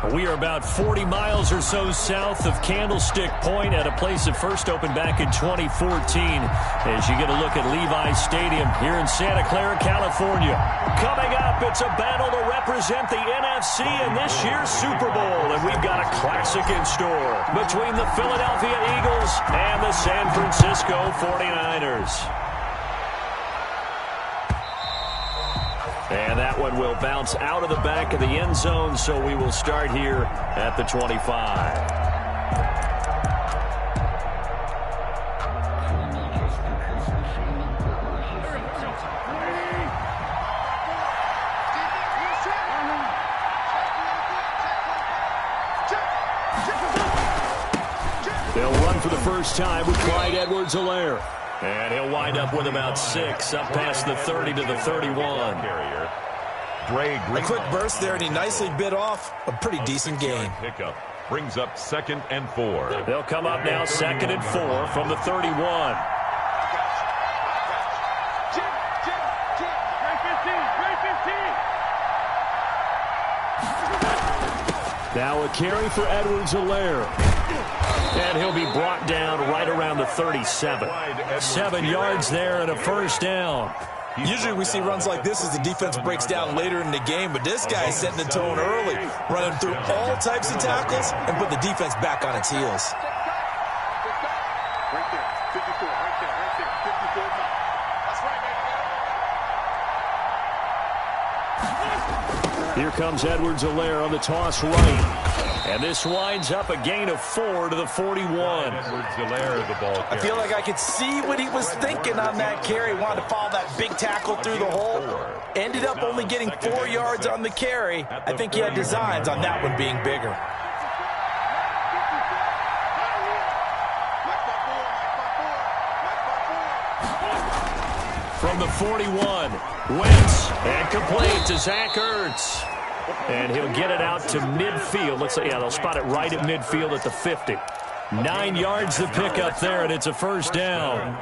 We are about 40 miles or so south of Candlestick Point at a place that first opened back in 2014 as you get a look at Levi Stadium here in Santa Clara, California. Coming up, it's a battle to represent the NFC in this year's Super Bowl, and we've got a classic in store between the Philadelphia Eagles and the San Francisco 49ers. And that one will bounce out of the back of the end zone, so we will start here at the 25. They'll run for the first time with Clyde Edwards-Helaire. And he'll wind up with about 6, up past the 30 to the 31. A quick burst there, and he nicely bit off a pretty decent gain. Pickup brings up 2nd and 4. They'll come up now 2nd and 4 from the 31. Now a carry for Edwards-Helaire. And he'll be brought down right around the 37. 7 yards there and a first down. Usually we see runs like this as the defense breaks down later in the game, but this guy is setting the tone early, running through all types of tackles and put the defense back on its heels. Right there, 54, right there, 54. That's right, Here comes Edwards-Helaire on the toss right. And this winds up a gain of 4 to the 41. Edwards-Helaire, the ball carrier. I feel like I could see what he was thinking on that carry. Wanted to follow that big tackle through the hole. Ended up only getting 4 yards on the carry. I think he had designs on that one being bigger. From the 41, Wentz, and complete to Zach Ertz. And he'll get it out to midfield. Let's say, yeah, they'll spot it right at midfield at the 50. 9 yards to pick up there, and it's a first down.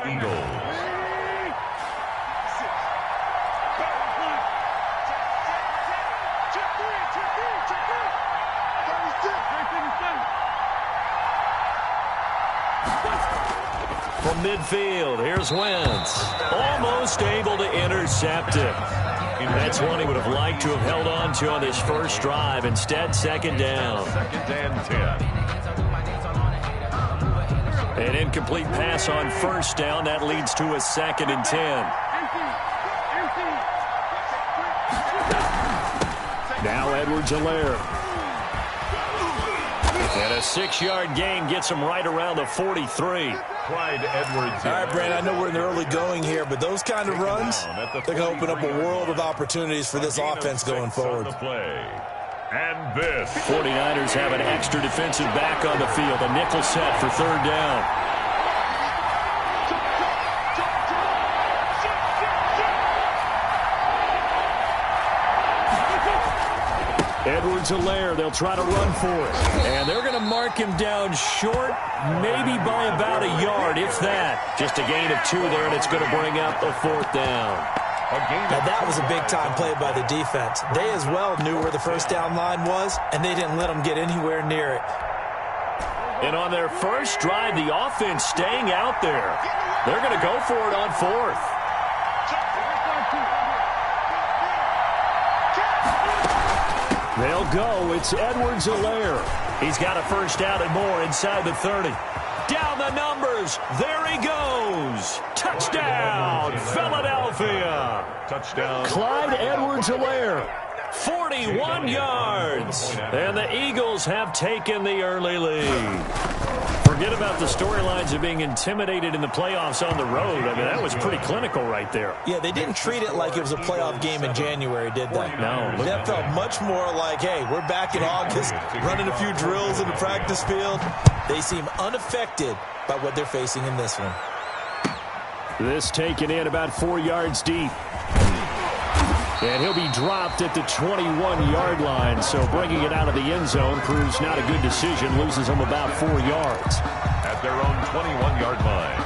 From midfield, here's Wentz. Almost able to intercept it. That's one he would have liked to have held on to on his first drive. Instead, 2nd down. 2nd and 10. An incomplete pass on first down. That leads to a 2nd and 10. Now Edwards-Helaire. And a 6-yard gain gets him right around the 43. Clyde Edwards. All right, Brand, I know we're in the early going here, but those kind of runs, they're going to open up a world of opportunities for this offense going forward. And this. 49ers have an extra defensive back on the field. A nickel set for 3rd down. Edwards-Helaire, they'll try to run for it. And they're going to mark him down short, maybe by about a yard, if that. Just a gain of 2 there, and it's going to bring up a 4th down. Now that was a big-time play by the defense. They as well knew where the first down line was, and they didn't let them get anywhere near it. And on their first drive, the offense staying out there. They're going to go for it on 4th. They'll go. It's Edwards-Helaire. He's got a first down and more inside the 30. Down the numbers. There he goes. Touchdown, Philadelphia. Touchdown. Clyde Edwards-Helaire. 41 yards. And the Eagles have taken the early lead. Forget about the storylines of being intimidated in the playoffs on the road. I mean, that was pretty clinical right there. Yeah, they didn't treat it like it was a playoff game in January, did they? No. That felt much more like, hey, we're back in August, running a few drills in the practice field. They seem unaffected by what they're facing in this one. This taken in about 4 yards deep. And he'll be dropped at the 21-yard line, so bringing it out of the end zone proves not a good decision, loses him about 4 yards. At their own 21-yard line.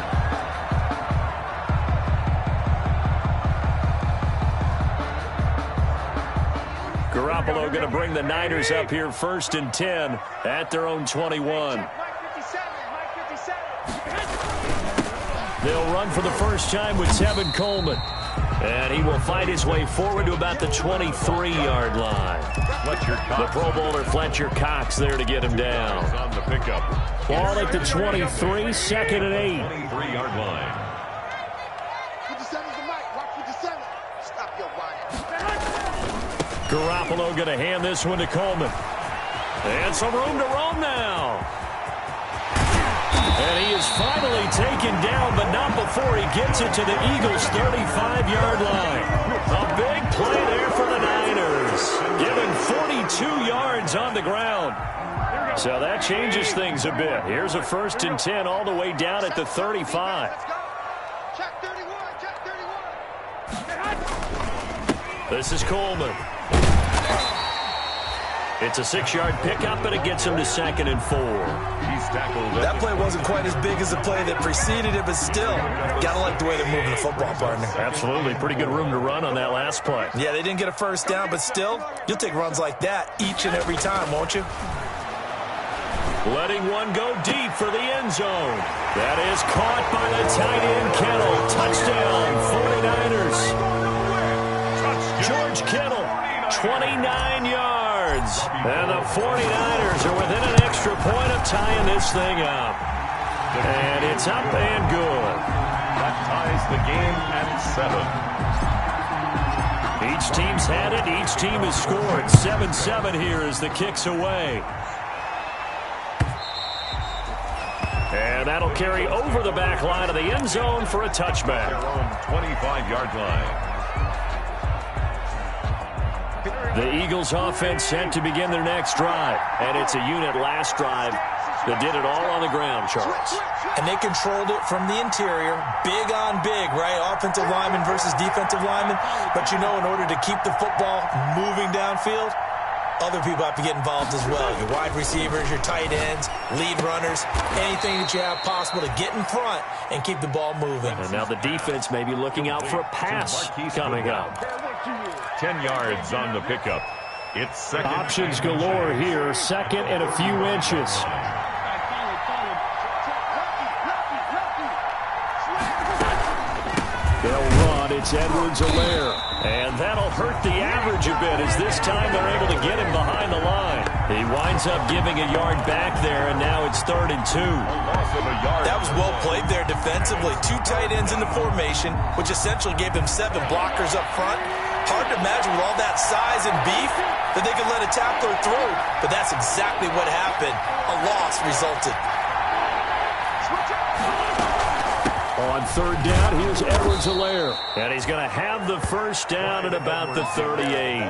Garoppolo going to bring the Niners up here 1st and 10 at their own 21. They'll run for the first time with Tevin Coleman. And he will fight his way forward to about the 23-yard line. The Pro Bowler Fletcher Cox there to get him down. On the pickup. Ball at the 23, 2nd and 8. 23-yard line. 57's the mic. Rock 57. Stop your whining. Garoppolo going to hand this one to Coleman. And some room to roam now. And he is finally taken down, but not before he gets it to the Eagles' 35-yard line. A big play there for the Niners, giving 42 yards on the ground. So that changes things a bit. Here's a 1st and 10 all the way down at the 35. Check 31. Check 31. This is Coleman. It's a 6-yard pickup, and it gets him to 2nd and 4. He's tackled. That play wasn't quite as big as the play that preceded it, but still, got to like the way they're moving the football, partner. Absolutely. Pretty good room to run on that last play. Yeah, they didn't get a first down, but still, you'll take runs like that each and every time, won't you? Letting one go deep for the end zone. That is caught by the tight end, Kittle. Touchdown, 49ers. George Kittle, 29 yards. And the 49ers are within an extra point of tying this thing up. And it's up and good. That ties the game at 7. Each team's had it. Each team has scored. 7-7 here as the kick's away. And that'll carry over the back line of the end zone for a touchback. Their own 25-yard line. The Eagles offense set to begin their next drive. And it's a unit last drive that did it all on the ground, Charles. And they controlled it from the interior. Big on big, right? Offensive lineman versus defensive lineman. But, you know, in order to keep the football moving downfield, other people have to get involved as well. Your wide receivers, your tight ends, lead runners, anything that you have possible to get in front and keep the ball moving. And now the defense may be looking out for a pass coming up. 10 yards on the pickup. It's second. Options galore here. 2nd and a few inches. They'll run. It's Edwards-Helaire. And that'll hurt the average a bit as this time they're able to get him behind the line. He winds up giving a yard back there, and now it's 3rd and 2. That was well played there defensively. 2 tight ends in the formation, which essentially gave them 7 blockers up front. Hard to imagine with all that size and beef that they could let a tackler through. But that's exactly what happened. A loss resulted. On 3rd down, here's Edwards-Helaire. And he's going to have the first down at about the 38.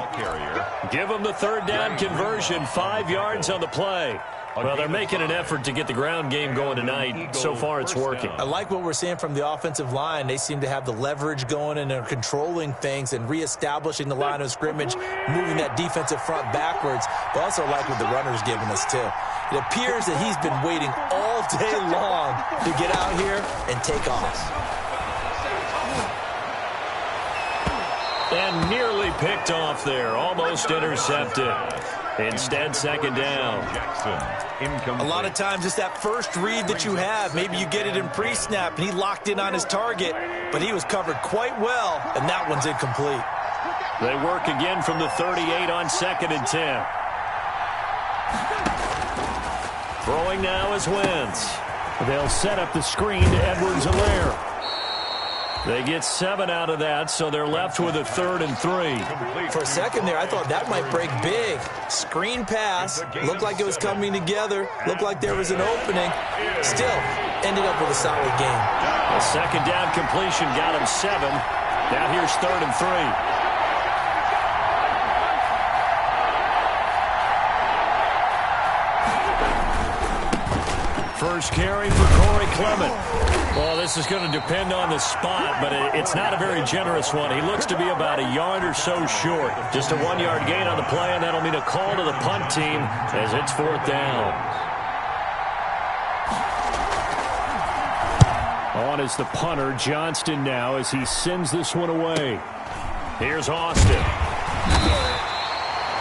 Give him the 3rd down conversion, 5 yards on the play. Well, they're making an effort to get the ground game going tonight. So far, it's working. I like what we're seeing from the offensive line. They seem to have the leverage going, and they're controlling things and reestablishing the line of scrimmage, moving that defensive front backwards. But also like what the runner's giving us, too. It appears that he's been waiting all day long to get out here and take off. And nearly picked off there. Almost intercepted. Instead, 2nd down. A lot of times it's that first read that you have. Maybe you get it in pre-snap, and he locked in on his target, but he was covered quite well, and that one's incomplete. They work again from the 38 on 2nd and 10. Throwing now is Wentz. They'll set up the screen to Edwards-Helaire. They get 7 out of that, so they're left with a 3rd and 3. For a second there, I thought that might break big. Screen pass. Looked like it was coming together. Looked like there was an opening. Still, ended up with a solid game. A 2nd down completion got him 7. Now here's 3rd and 3. First carry for Corey Clement. Well, this is going to depend on the spot, but it's not a very generous one. He looks to be about a yard or so short. Just a 1-yard gain on the play, and that'll mean a call to the punt team as it's 4th down. On is the punter, Johnston now, as he sends this one away. Here's Austin.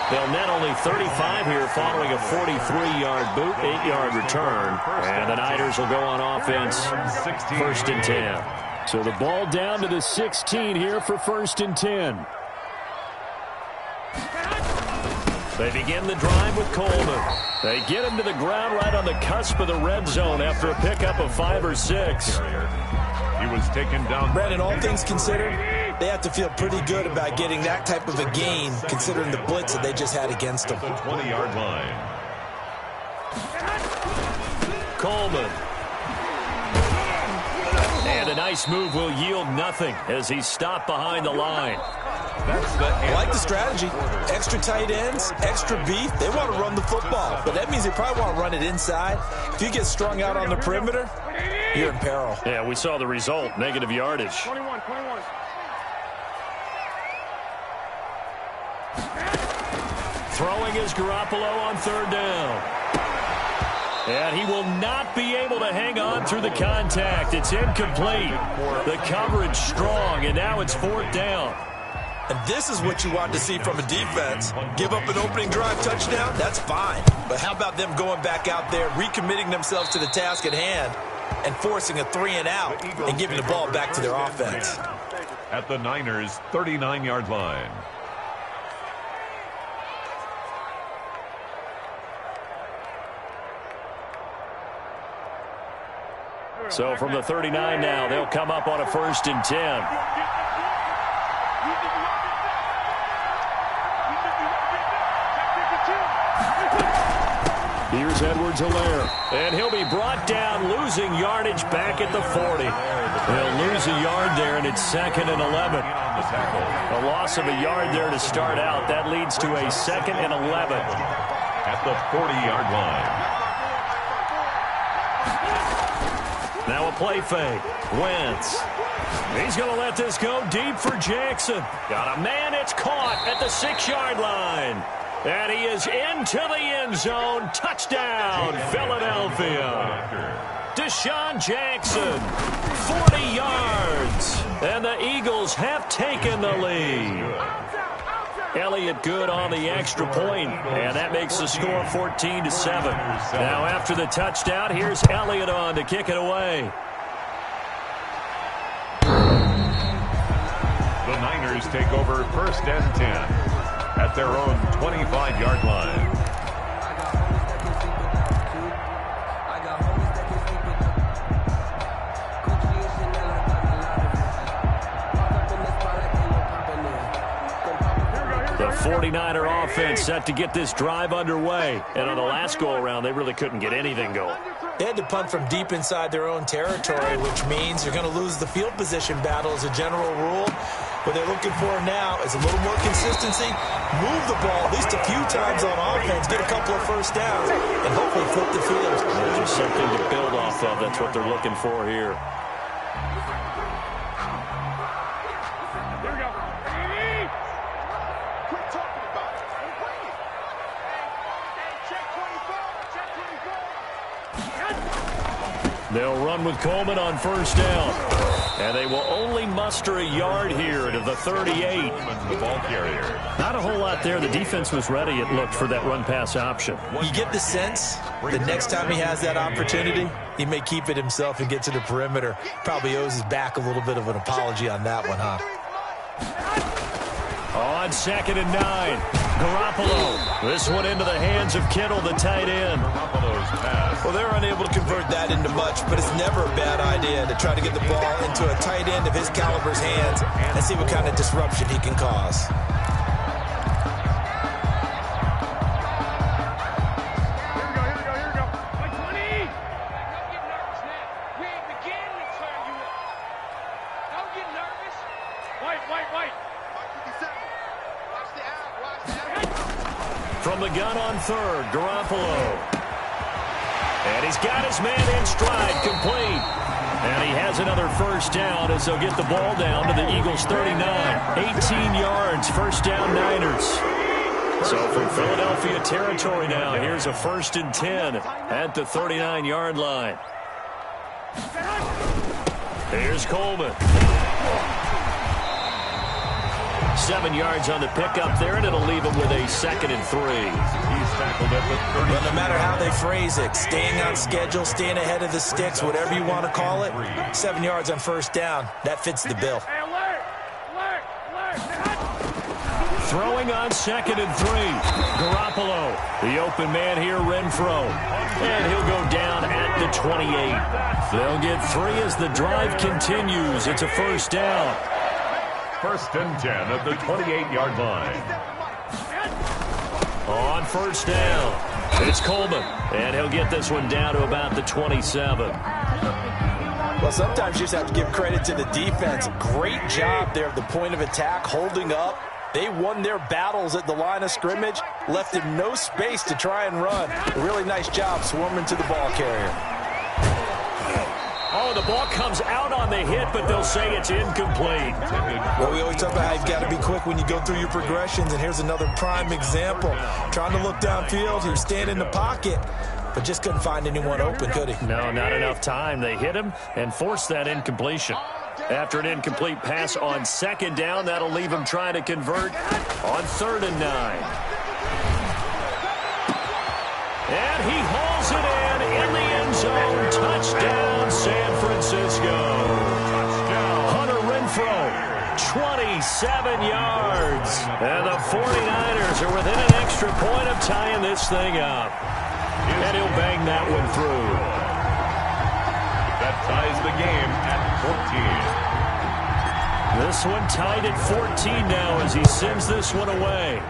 They'll net only 35 here following a 43-yard boot, 8-yard return. And the Niners will go on offense, 1st and 10. So the ball down to the 16 here for 1st and 10. They begin the drive with Coleman. They get him to the ground right on the cusp of the red zone after a pickup of 5 or 6. He was taken down. Brandon, all things considered, they have to feel pretty good about getting that type of a gain, considering the blitz that they just had against them. The 20-yard line. Coleman. And a nice move will yield nothing as he's stopped behind the line. I like the strategy. Extra tight ends, extra beef. They want to run the football, but that means they probably want to run it inside. If you get strung out on the perimeter, you're in peril. Yeah, we saw the result, negative yardage. 21. Throwing is Garoppolo on 3rd down. And he will not be able to hang on through the contact. It's incomplete. The coverage strong, and now it's 4th down. And this is what you want to see from a defense. Give up an opening drive touchdown, that's fine. But how about them going back out there, recommitting themselves to the task at hand, and forcing a 3-and-out and giving the ball back to their offense? At the Niners' 39-yard line. So from the 39 now, they'll come up on a 1st and 10. Here's Edwards-Helaire, and he'll be brought down, losing yardage back at the 40. They'll lose a yard there, and it's 2nd and 11. A loss of a yard there to start out. That leads to a 2nd and 11. At the 40-yard line. Now a play fake. Wentz. He's going to let this go deep for Jackson. Got a man, it's caught at the 6-yard line. And he is into the end zone. Touchdown, Philadelphia. Deshaun Jackson, 40 yards. And the Eagles have taken the lead. Elliott good on the extra point, and that makes the score 14-7. Now after the touchdown, here's Elliott on to kick it away. The Niners take over 1st and 10. At their own 25-yard line. The 49er offense set to get this drive underway. And on the last go-around, they really couldn't get anything going. They had to punt from deep inside their own territory, which means you're going to lose the field position battle as a general rule. What they're looking for now is a little more consistency, move the ball at least a few times on offense, get a couple of 1st downs, and hopefully flip the field. There's just something to build off of. That's what they're looking for here. Here we go. Quit talking about it. Wait. Check 24. They'll run with Coleman on 1st down. And they will only muster a yard here to the 38. The ball carrier. Not a whole lot there. The defense was ready, it looked, for that run-pass option. You get the sense the next time he has that opportunity, he may keep it himself and get to the perimeter. Probably owes his back a little bit of an apology on that one, huh? On 2nd and 9. Garoppolo. This one into the hands of Kittle, the tight end. Garoppolo's pass. Well, they're unable to convert that into much, but it's never a bad idea to try to get the ball into a tight end of his caliber's hands and see what kind of disruption he can cause. Here we go. Like 20. Don't get nervous now. We ain't beginning to turn you up. Don't get nervous. Wait. Watch 57. Watch the out. From the gun on 3rd, Garoppolo. And he's got his man in stride, complete. And he has another 1st down as they'll get the ball down to the Eagles' 39. 18 yards, 1st down Niners. So from Philadelphia territory now, here's a 1st and 10 at the 39-yard line. Here's Coleman. 7 yards on the pickup there, and it'll leave him with a 2nd and 3. He's tackled at the 30. Well, no matter how they phrase it, staying on schedule, staying ahead of the sticks, whatever you want to call it, 7 yards on first down, that fits the bill. Throwing on 2nd and 3. Garoppolo, the open man here, Renfro. And he'll go down at the 28. They'll get 3 as the drive continues. It's a first down. 1st and 10 at the 28-yard line. On first down, it's Coleman. And he'll get this one down to about the 27. Well, sometimes you just have to give credit to the defense. Great job there at the point of attack, holding up. They won their battles at the line of scrimmage, left him no space to try and run. A really nice job swarming to the ball carrier. Oh, the ball comes out on the hit, but they'll say it's incomplete. Well, we always talk about how you've got to be quick when you go through your progressions, and here's another prime example. Trying to look downfield, he was staying in the pocket, but just couldn't find anyone open, could he? No, not enough time. They hit him and forced that incompletion. After an incomplete pass on 2nd down, that'll leave him trying to convert on 3rd and 9. And he hauls it in the end zone. Touchdown, San Francisco. Touchdown. Hunter Renfro, 27 yards. And the 49ers are within an extra point of tying this thing up. And he'll bang that one through. That ties the game at 14. This one tied at 14 now as he sends this one away.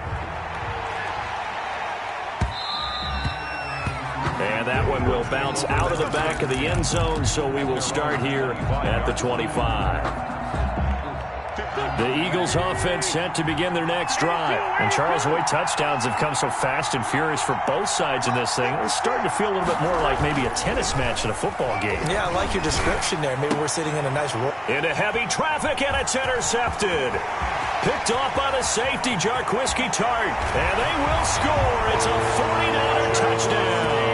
And that one will bounce out of the back of the end zone, so we will start here at the 25. The Eagles offense set to begin their next drive. And Charles, the way touchdowns have come so fast and furious for both sides in this thing, it's starting to feel a little bit more like maybe a tennis match in a football game. Yeah, I like your description there. Maybe we're sitting in a nice row. Into heavy traffic, and it's intercepted. Picked off by the safety, Jarquiski Tart. And they will score. It's a 49er touchdown.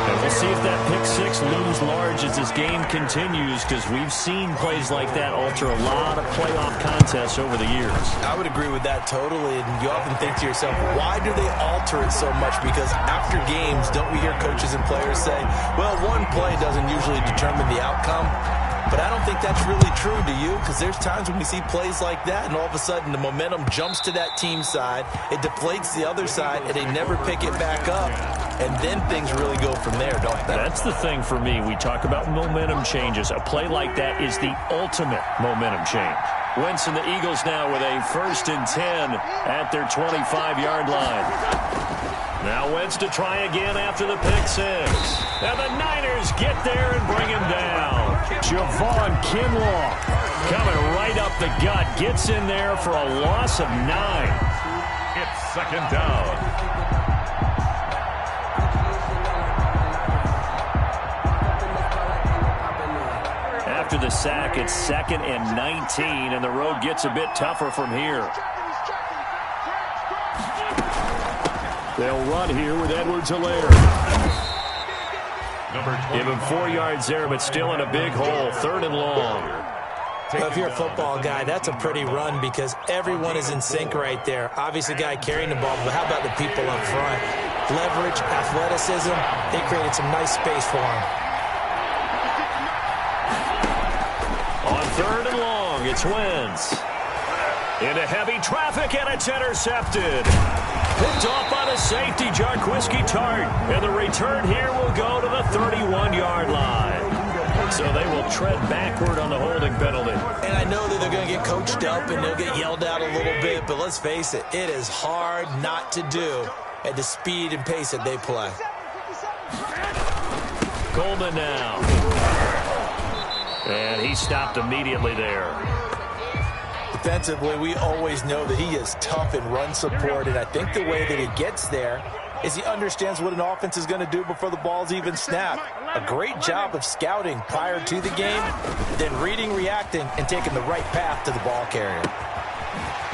And we'll see if that pick 6 looms large as this game continues, because we've seen plays like that alter a lot of playoff contests over the years. I would agree with that totally, and you often think to yourself, why do they alter it so much? Because after games, don't we hear coaches and players say, well, one play doesn't usually determine the outcome? But I don't think that's really true, do you? Because there's times when we see plays like that, and all of a sudden the momentum jumps to that team side, it deflates the other side, and they never pick it back up. And then things really go from there, don't they? That's the thing for me. We talk about momentum changes. A play like that is the ultimate momentum change. Wentz and the Eagles now with a 1st and 10 at their 25-yard line. Now Wentz to try again after the pick 6. And the Niners get there and bring him down. Javon Kinlaw coming right up the gut. Gets in there for a loss of 9. It's 2nd down. After the sack, it's 2nd and 19, and the road gets a bit tougher from here. They'll run here with Edwards-Helaire. Give him 4 yards there, but still in a big hole. 3rd and long. Well, if you're a football guy, that's a pretty run because everyone is in sync right there. Obviously, the guy carrying the ball, but how about the people up front? Leverage, athleticism, they created some nice space for him. On 3rd and long, it's Wentz. Into heavy traffic, and it's intercepted. Picked off by the safety, Jarquiski Tart. And the return here will go to the 31-yard line. So they will tread backward on the holding penalty. And I know that they're going to get coached up and they'll get yelled at a little bit, but let's face it, it is hard not to do at the speed and pace that they play. Coleman now. And he stopped immediately there. Defensively, we always know that he is tough in run support, and I think the way that he gets there is he understands what an offense is going to do before the ball's even snapped. A great job of scouting prior to the game, then reading, reacting, and taking the right path to the ball carrier.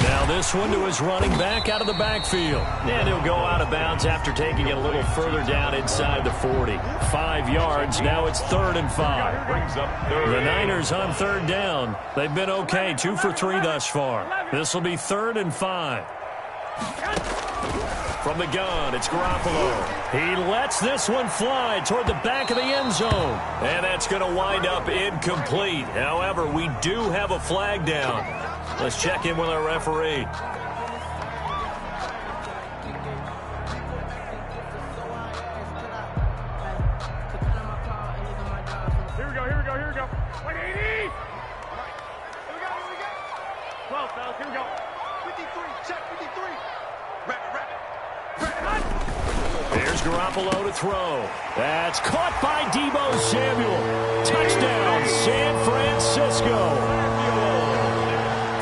Now Now this one to his running back out of the backfield. And he'll go out of bounds after taking it a little further down inside the 40. 5 yards. Now it's 3rd and 5. Brings up third. The Niners on 3rd down. They've been okay. 2 for 3 thus far. This will be 3rd and 5. From the gun, it's Garoppolo. He lets this one fly toward the back of the end zone. And that's going to wind up incomplete. However, we do have a flag down. Let's check in with our referee. Here we go. 180. Here we go. 12, fellas, here we go. 53, check 53. Rapid. There's Garoppolo to throw. That's caught by Deebo Samuel. Touchdown, San Francisco.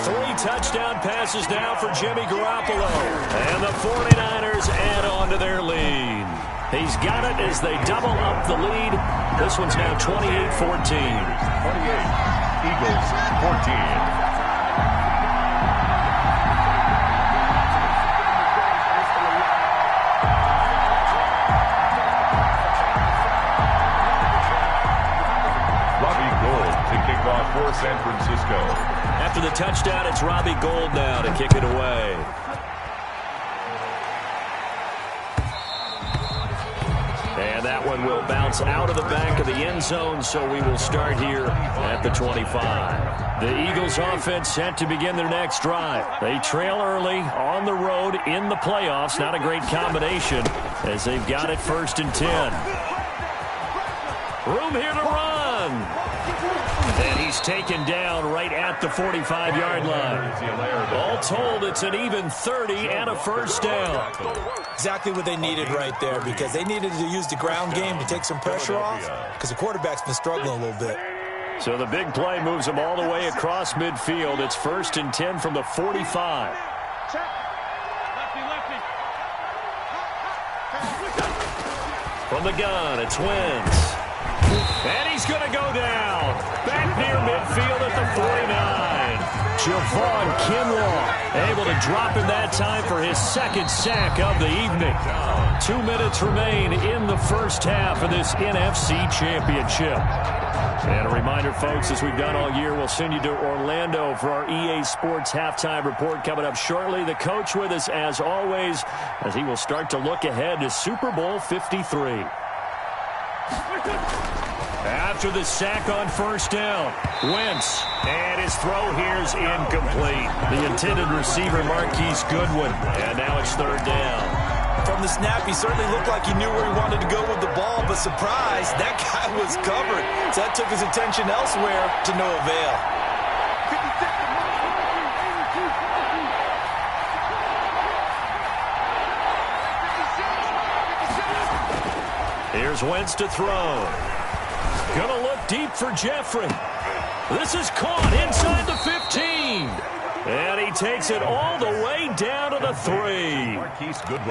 3 touchdown passes now for Jimmy Garoppolo. And the 49ers add on to their lead. He's got it as they double up the lead. This one's now 28-14. 28. Eagles 14. For San Francisco. After the touchdown, it's Robbie Gould now to kick it away. And that one will bounce out of the back of the end zone, so we will start here at the 25. The Eagles offense set to begin their next drive. They trail early on the road in the playoffs. Not a great combination as they've got it 1st and 10. Room here to run. And he's taken down right at the 45-yard line. All told, it's an even 30 and a 1st down. Exactly what they needed right there, because they needed to use the ground game to take some pressure off, because the quarterback's been struggling a little bit. So the big play moves them all the way across midfield. It's 1st and 10 from the 45. From the gun, it's Wentz. And he's going to go down. Back near midfield at the 49. Javon Kinlaw able to drop in that time for his 2nd sack of the evening. 2 minutes remain in the 1st half of this NFC Championship. And a reminder, folks, as we've done all year, we'll send you to Orlando for our EA Sports Halftime Report coming up shortly. The coach with us, as always, as he will start to look ahead to Super Bowl 53. After the sack on 1st down, Wentz, and his throw here's incomplete. The intended receiver, Marquise Goodwin, and now it's 3rd down. From the snap, he certainly looked like he knew where he wanted to go with the ball, but surprise, that guy was covered. So that took his attention elsewhere to no avail. Here's Wentz to throw. Gonna look deep for Jeffrey. This is caught inside the 15. And he takes it all the way down to the 3.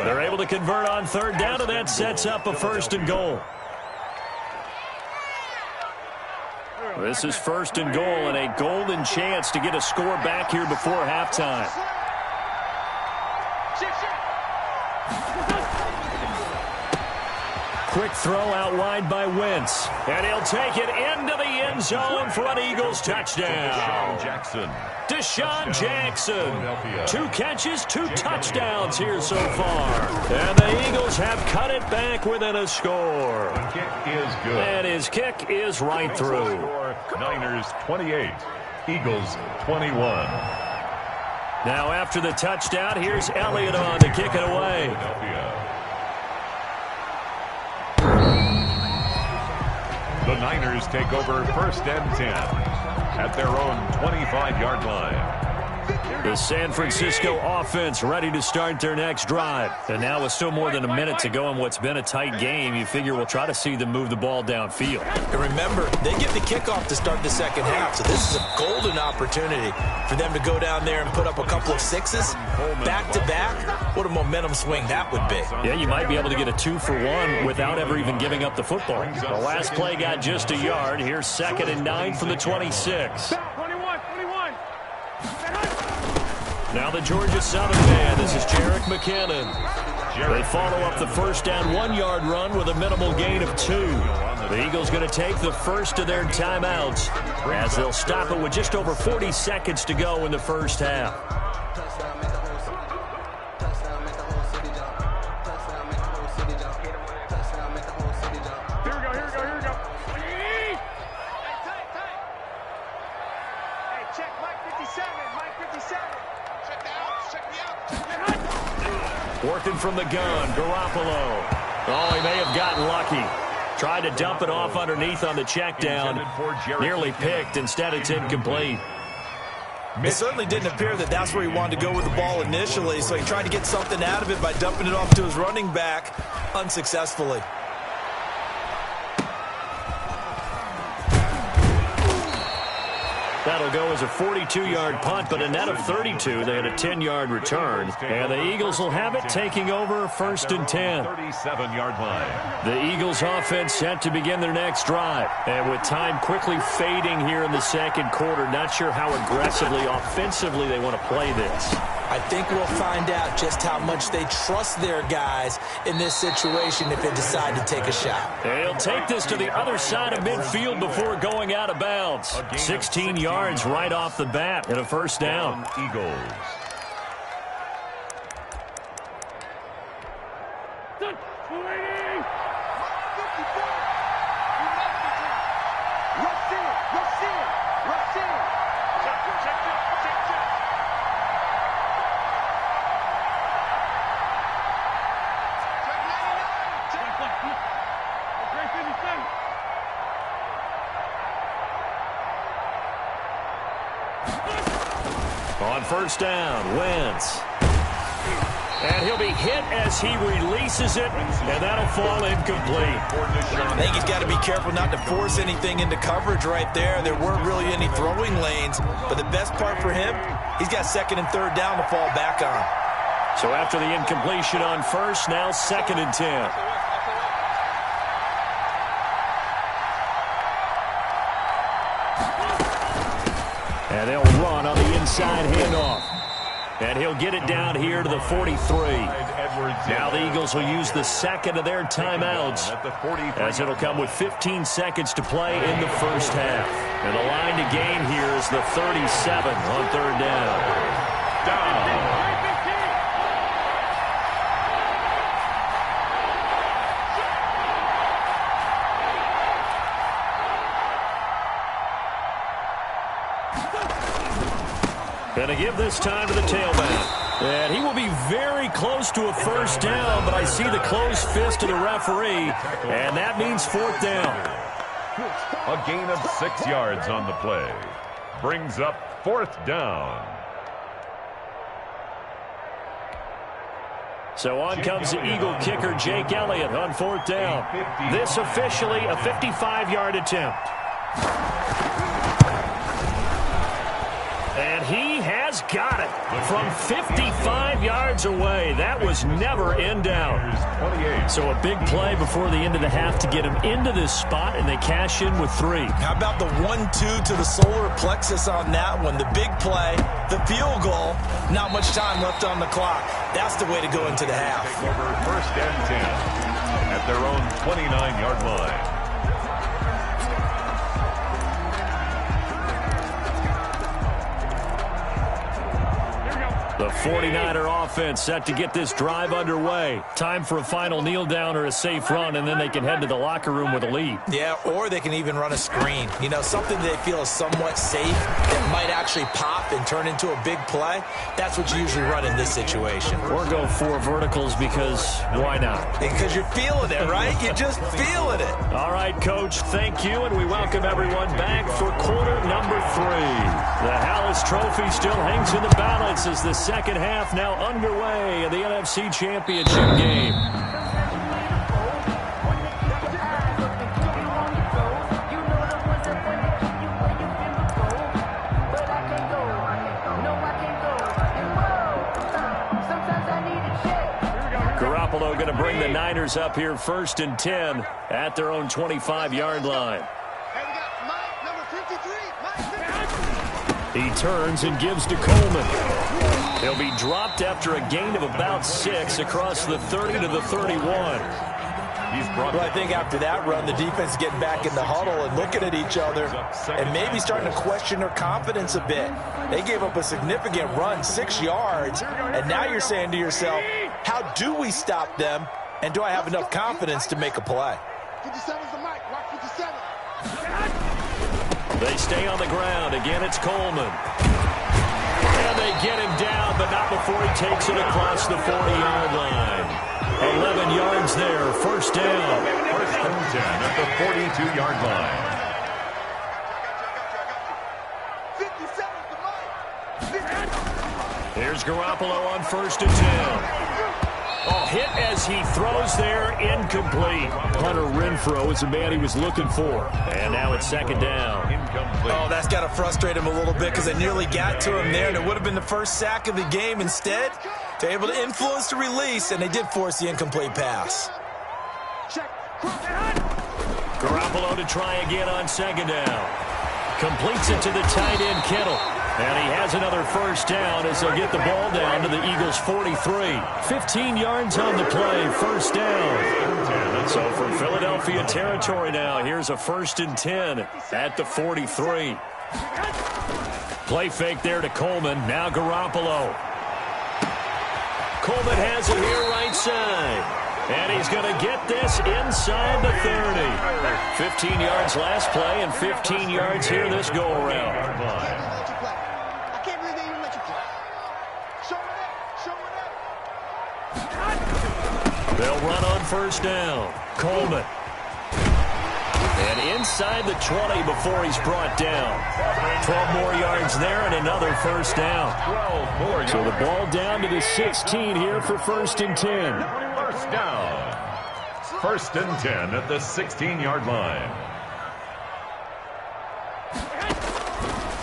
They're able to convert on 3rd down, and that sets up a 1st and goal. This is 1st and goal and a golden chance to get a score back here before halftime. Quick throw out wide by Wentz. And he'll take it into the end zone for an Eagles touchdown. Deshaun Jackson. 2 catches, 2 touchdowns here so far. And the Eagles have cut it back within a score. The kick is good. And his kick is right through. Niners 28, Eagles 21. Now after the touchdown, here's Elliott on to kick it away. The Niners take over 1st and 10 at their own 25-yard line. The San Francisco offense ready to start their next drive. And now with still more than a minute to go in what's been a tight game, you figure we'll try to see them move the ball downfield. And remember, they get the kickoff to start the 2nd half, so this is a golden opportunity for them to go down there and put up a couple of 6s back-to-back. What a momentum swing that would be. Yeah, you might be able to get a 2-for-1 without ever even giving up the football. The last play got just a yard. Here's 2nd and 9 from the 26. Now the Georgia Southern Band. This is Jarek McKinnon. They follow up the first down 1-yard run with a minimal gain of 2. The Eagles going to take the first of their timeouts as they'll stop it with just over 40 seconds to go in the first half. Working from the gun, Garoppolo. Oh, he may have gotten lucky. Tried to dump it off underneath on the check down. Nearly picked. Instead, it's incomplete. It certainly didn't appear that that's where he wanted to go with the ball initially, so he tried to get something out of it by dumping it off to his running back unsuccessfully. That'll go as a 42-yard punt, but a net of 32. They had a 10-yard return. And the Eagles will have it, taking over 1st and 10. 37-yard line. The Eagles offense set to begin their next drive. And with time quickly fading here in the second quarter, not sure how aggressively, offensively they want to play this. I think we'll find out just how much they trust their guys in this situation if they decide to take a shot. They'll take this to the other side of midfield before going out of bounds. 16 yards right off the bat and a first down. Eagles. On first down, Wentz. And he'll be hit as he releases it, and that'll fall incomplete. I think he's got to be careful not to force anything into coverage right there. There weren't really any throwing lanes, but the best part for him, he's got 2nd and 3rd down to fall back on. So after the incompletion on first, now 2nd and 10. And they'll run on the inside handoff. And he'll get it down here to the 43. Now the Eagles will use the second of their timeouts as it'll come with 15 seconds to play in the first half. And the line to gain here is the 37 on 3rd down. Going to give this time to the tailback. And he will be very close to a first down, but I see the closed fist of the referee, and that means 4th down. A gain of 6 yards on the play. Brings up 4th down. So on comes the Eagle kicker, Jake Elliott, on 4th down. This officially a 55-yard attempt. And he has got it from 55 yards away. That was never in doubt. So a big play before the end of the half to get him into this spot, and they cash in with 3. How about the 1-2 to the solar plexus on that one? The big play, the field goal, not much time left on the clock. That's the way to go into the half. Over 1st and 10 at their own 29-yard line. The 49er offense set to get this drive underway. Time for a final kneel down or a safe run, and then they can head to the locker room with a lead. Yeah, or they can even run a screen. You know, something they feel is somewhat safe that might actually pop and turn into a big play. That's what you usually run in this situation. Or go 4 verticals because why not? Because you're feeling it, right? You're just feeling it. All right, Coach, thank you, and we welcome everyone back for quarter number 3. The Hallis Trophy still hangs in the balance as the second half now underway in the NFC Championship game. Garoppolo going to bring the Niners up here 1st and 10 at their own 25-yard line. He turns and gives to Coleman. He'll be dropped after a gain of about 6 across the 30 to the 31. Well, I think after that run, the defense is getting back in the huddle and looking at each other and maybe starting to question their confidence a bit. They gave up a significant run, 6 yards, and now you're saying to yourself, how do we stop them, and do I have enough confidence to make a play? 57's the mic. Watch 57. They stay on the ground. Again, it's Coleman. And they get him down, but not before he takes it across the 40-yard line. 11 yards there, first down. First and 10 at the 42-yard line. 57's the mic. Here's Garoppolo on first and 10. Oh, hit as he throws there, incomplete. Hunter Renfrow is the man he was looking for. And now it's second down. Incomplete. Oh, that's got to frustrate him a little bit because they nearly got to him there, and it would have been the first sack of the game. Instead, they're able to influence the release, and they did force the incomplete pass. Check. Garoppolo to try again on second down. Completes it to the tight end, Kittle. And he has another first down as they'll get the ball down to the Eagles' 43. 15 yards on the play, first down. So from Philadelphia territory now, here's a first and 10 at the 43. Play fake there to Coleman. Now Garoppolo. Coleman has it here right side. And he's going to get this inside the 30. 15 yards last play and 15 yards here this go-around. They'll run on first down. Coleman. And inside the 20 before he's brought down. 12 more yards there and another first down. So the ball down to the 16 here for first and 10. First down. First and 10 at the 16-yard line.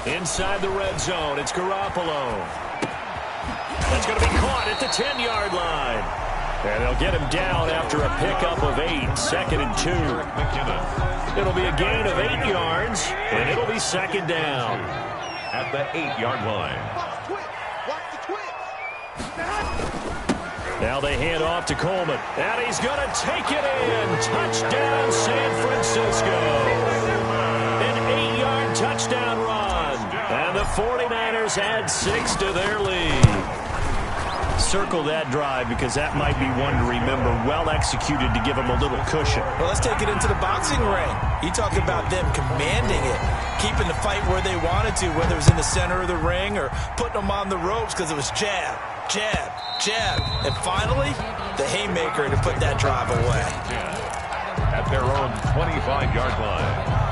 Inside the red zone, it's Garoppolo. That's going to be caught at the 10-yard line. And they'll get him down after a pickup of 8, second and 2. It'll be a gain of 8 yards, and it'll be second down. At the 8-yard line. Now they hand off to Coleman. And he's going to take it in. Touchdown, San Francisco. An 8-yard touchdown run. And the 49ers add 6 to their lead. Circle that drive because that might be one to remember. Well executed to give them a little cushion. Well, let's take it into the boxing ring. You talk about them commanding it, keeping the fight where they wanted to, whether it was in the center of the ring or putting them on the ropes because it was jab, jab, jab. And finally, the haymaker to put that drive away. At their own 25-yard line.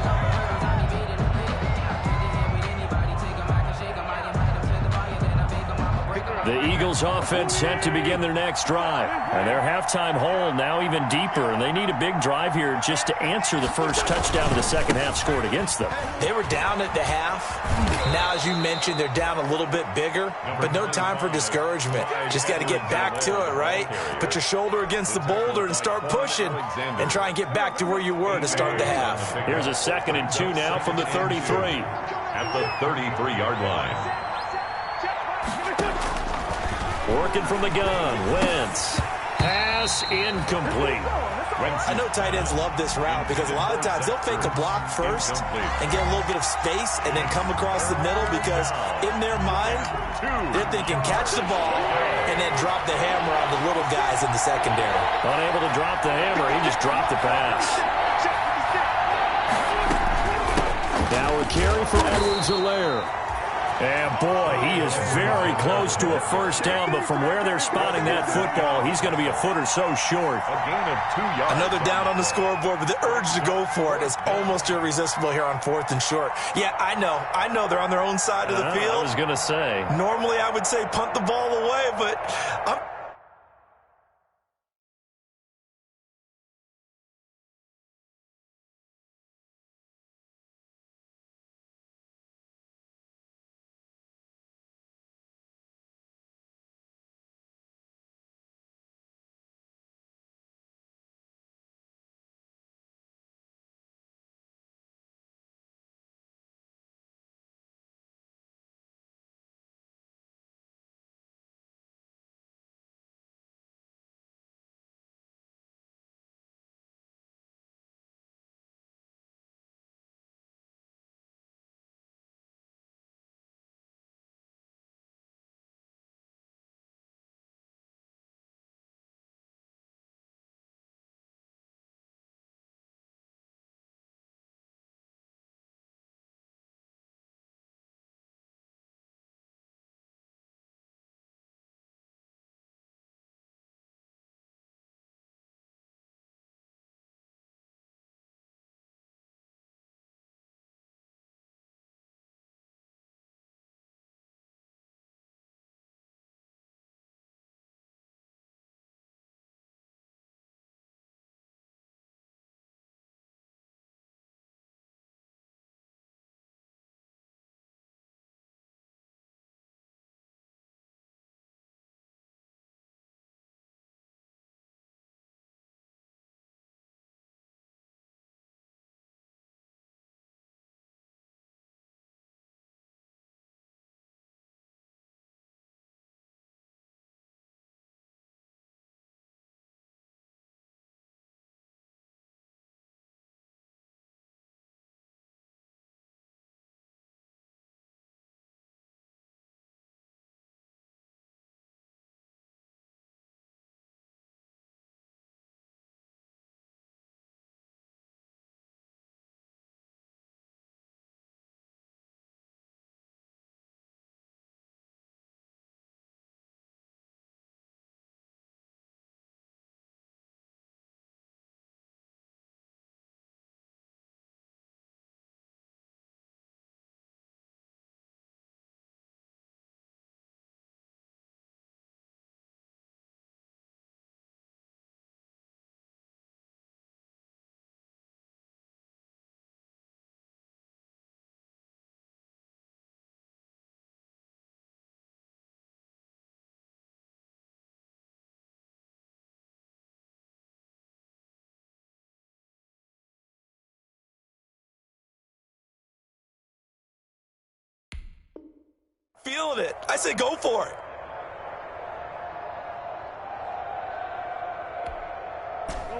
The Eagles offense set to begin their next drive. And their halftime hole now even deeper. And they need a big drive here just to answer the first touchdown of the second half scored against them. They were down at the half. Now, as you mentioned, they're down a little bit bigger. But no time for discouragement. Just got to get back to it, right? Put your shoulder against the boulder and start pushing. And try and get back to where you were to start the half. Here's a second and 2 now from the 33. At the 33-yard line. Working from the gun, Wentz. Pass incomplete. I know tight ends love this route because a lot of times they'll fake a block first and get a little bit of space and then come across the middle because in their mind, they're thinking catch the ball and then drop the hammer on the little guys in the secondary. Unable to drop the hammer, he just dropped the pass. Now a carry for Edwards-Helaire. And, boy, he is very close to a first down, but from where they're spotting that football, he's going to be a foot or so short. A gain of 2 yards. Another down on the scoreboard, but the urge to go for it is almost irresistible here on 4th and short. Yeah, I know they're on their own side of the field. I was going to say. Normally I would say punt the ball away, but I'm feeling it. I say go for it.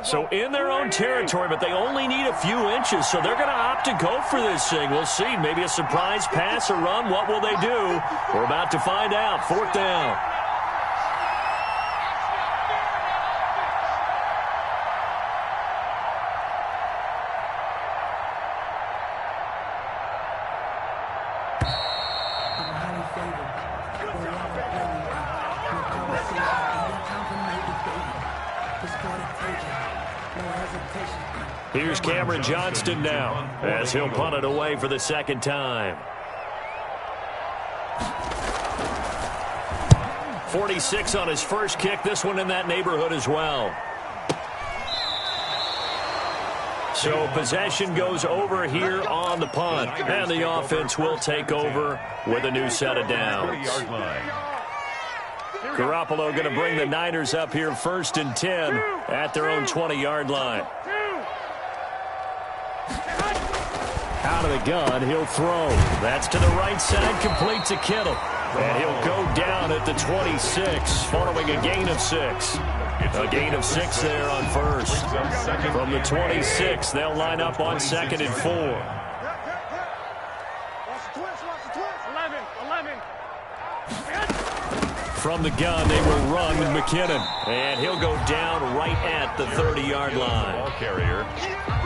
So in their own territory, but they only need a few inches, so they're going to opt to go for this thing. We'll see. Maybe a surprise pass or run. What will they do? We're about to find out. 4th down. Here's Cameron Johnston now as he'll punt it away for the 2nd time. 46 on his first kick. This one in that neighborhood as well. So possession goes over here on the punt. And the offense will take over with a new set of downs. Garoppolo going to bring the Niners up here 1st and 10 at their own 20-yard line. Out of the gun, he'll throw. That's to the right side, complete to Kittle. And he'll go down at the 26, following a gain of 6. A gain of 6 there on 1st. From the 26, they'll line up on 2nd and 4. 11. From the gun, they will run with McKinnon. And he'll go down right at the 30-yard line. Ball carrier.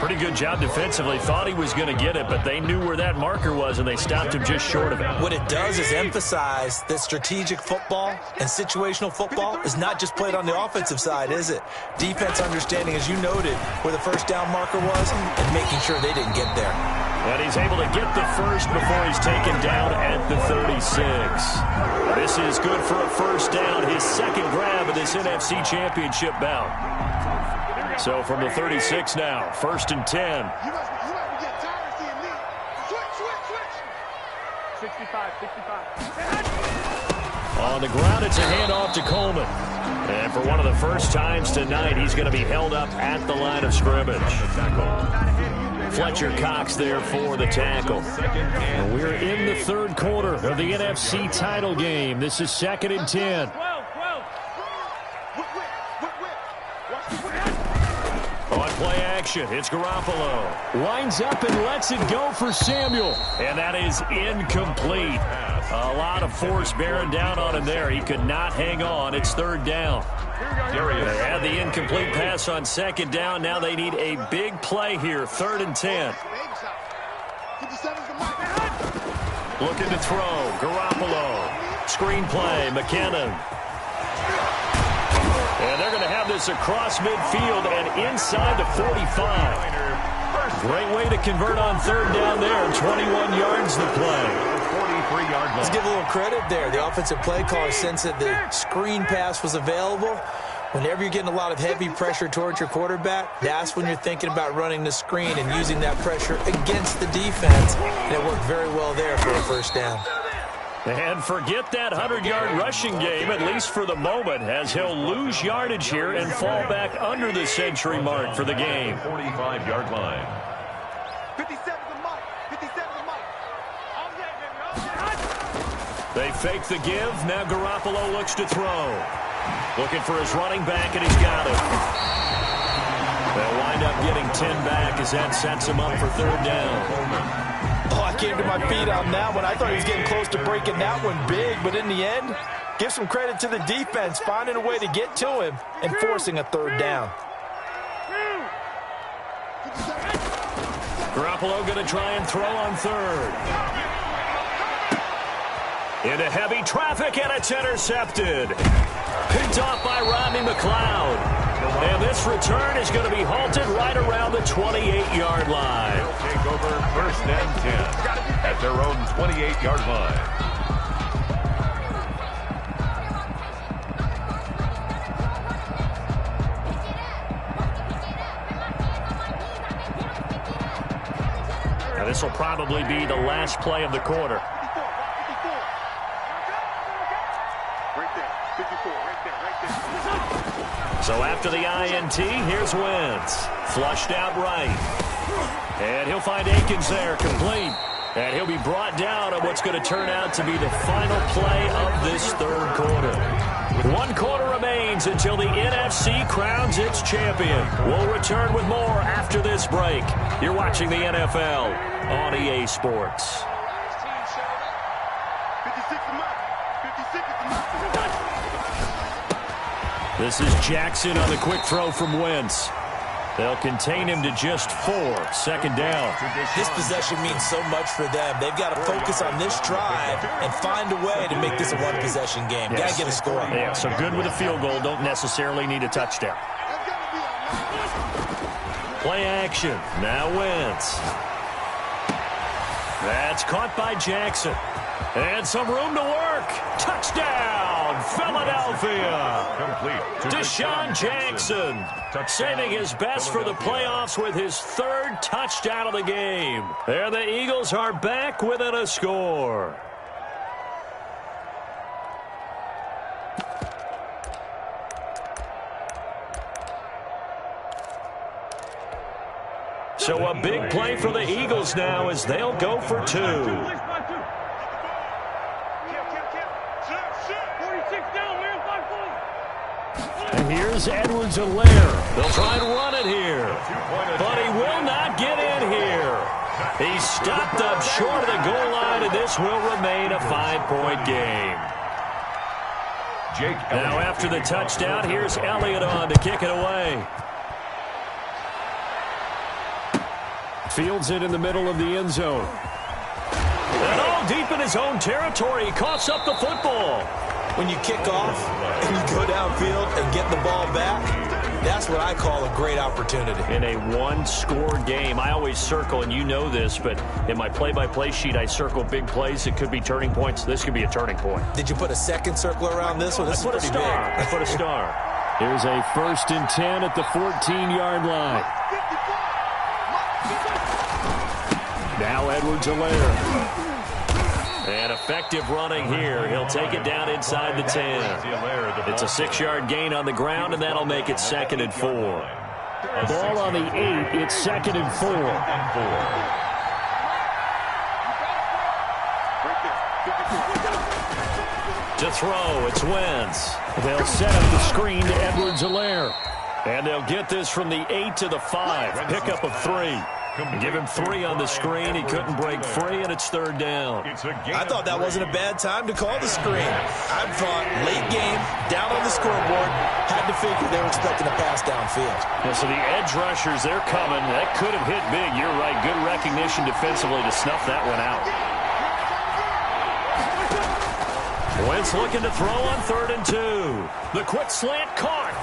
Pretty good job defensively. Thought he was going to get it, but they knew where that marker was, and they stopped him just short of it. What it does is emphasize that strategic football and situational football is not just played on the offensive side, is it? Defense understanding, as you noted, where the 1st down marker was and making sure they didn't get there. And he's able to get the first before he's taken down at the 36. This is good for a 1st down, his 2nd grab of this NFC Championship bout. So from the 36 now, 1st and 10. You must be getting tired of seeing me. Switch. 65. On the ground, it's a handoff to Coleman. And for one of the first times tonight, he's going to be held up at the line of scrimmage. Fletcher Cox there for the tackle. And we're in the 3rd quarter of the NFC title game. This is 2nd and 10. On play action, it's Garoppolo. Lines up and lets it go for Samuel. And that is incomplete. A lot of force bearing down on him there. He could not hang on. It's 3rd down. They had the incomplete pass on 2nd down. Now they need a big play here. 3rd and 10. Looking to throw. Garoppolo. Screen play. McKinnon. And they're going to have this across midfield and inside the 45. Great way to convert on 3rd down there. 21 yards to play. 43-yard line. Let's give a little credit there. The offensive play caller sensed that the screen pass was available. Whenever you're getting a lot of heavy pressure towards your quarterback, that's when you're thinking about running the screen and using that pressure against the defense. And it worked very well there for a 1st down. And forget that 100-yard rushing game, at least for the moment, as he'll lose yardage here and fall back under the century mark for the game. 45-yard line. 57 the mark. 57 the mark. All day, baby. They fake the give. Now Garoppolo looks to throw. Looking for his running back, and he's got it. They'll wind up getting 10 back as that sets him up for 3rd down. Oh, I came to my feet on that one. I thought he was getting close to breaking that one big, but in the end, give some credit to the defense, finding a way to get to him and forcing a 3rd down. Garoppolo going to try and throw on 3rd. Into heavy traffic, and it's intercepted. Picked off by Rodney McLeod. And this return is going to be halted right around the 28-yard line. They'll take over 1st and 10 at their own 28-yard line. Now this will probably be the last play of the quarter. So after the INT, here's Wentz. Flushed out right. And he'll find Akins there, complete. And he'll be brought down on what's going to turn out to be the final play of this third quarter. 1 quarter remains until the NFC crowns its champion. We'll return with more after this break. You're watching the NFL on EA Sports. This is Jackson on the quick throw from Wentz. They'll contain him to just 4. 2nd down. This possession means so much for them. They've got to focus on this drive and find a way to make this a one-possession game. Yes. Got to get a score. Yeah, so good with a field goal. Don't necessarily need a touchdown. Play action. Now Wentz. That's caught by Jackson. And some room to work. Touchdown, Philadelphia. Complete. Deshaun Jackson saving his best for the playoffs with his 3rd touchdown of the game. There the Eagles are back within a score. So a big play for the Eagles now as they'll go for 2. And here's Edwards-Helaire. They'll try and run it here. But he will not get in here. He's stopped up short of the goal line, and this will remain a 5-point game. Now after the touchdown, here's Elliott on to kick it away. Fields it in the middle of the end zone. And all deep in his own territory, he coughs up the football. When you kick off and you go downfield and get the ball back, that's what I call a great opportunity. In a one-score game, I always circle, and you know this, but in my play-by-play sheet, I circle big plays. It could be turning points. This could be a turning point. Did you put a second circle around this one? This is pretty big. I put a star. Here's a 1st and 10 at the 14-yard line. Now Edwards-Helaire. And effective running here. He'll take it down inside the 10. It's a 6-yard gain on the ground, and that'll make it 2nd and 4. Ball on the 8. It's 2nd and 4. To throw, it's Wentz. They'll set up the screen to Edwards-Helaire. And they'll get this from the 8 to the 5. Pickup of 3. Give him 3 on the screen. He couldn't break free, and it's 3rd down. I thought that wasn't a bad time to call the screen. I thought late game, down on the scoreboard, had to figure they were expecting a pass downfield. Yeah, so the edge rushers, they're coming. That could have hit big. You're right. Good recognition defensively to snuff that one out. Wentz looking to throw on 3rd and 2. The quick slant caught.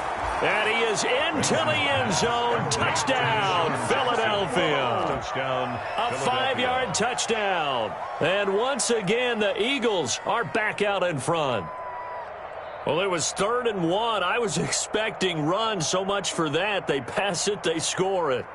And he is into the end zone. Touchdown, Philadelphia. Touchdown. A 5-yard touchdown. And once again, the Eagles are back out in front. Well, it was 3rd and 1. I was expecting run. So much for that. They pass it, they score it.